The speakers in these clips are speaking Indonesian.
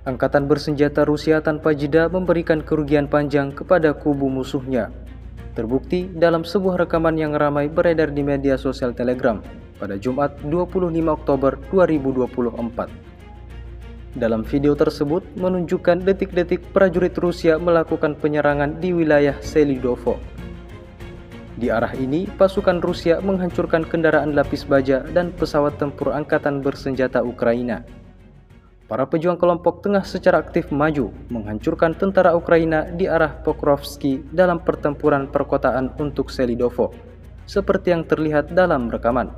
Angkatan bersenjata Rusia tanpa jeda memberikan kerugian panjang kepada kubu musuhnya. Terbukti dalam sebuah rekaman yang ramai beredar di media sosial Telegram pada Jumat 25 Oktober 2024. Dalam video tersebut menunjukkan detik-detik prajurit Rusia melakukan penyerangan di wilayah Selidovo. Di arah ini, pasukan Rusia menghancurkan kendaraan lapis baja dan pesawat tempur angkatan bersenjata Ukraina. Para pejuang kelompok tengah secara aktif maju, menghancurkan tentara Ukraina di arah Pokrovsky dalam pertempuran perkotaan untuk Selidovo, seperti yang terlihat dalam rekaman.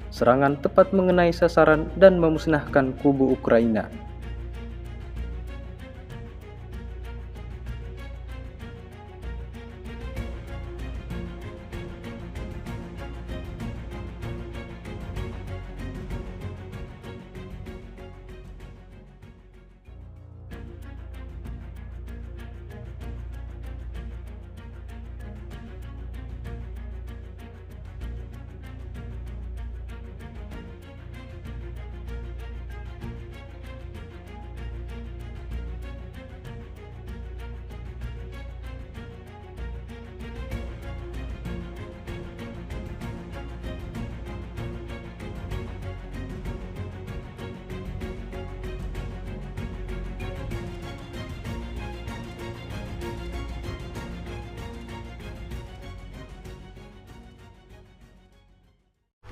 Serangan tepat mengenai sasaran dan memusnahkan kubu Ukraina.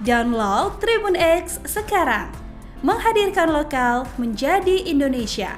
Download Tribun X sekarang, menghadirkan lokal menjadi Indonesia.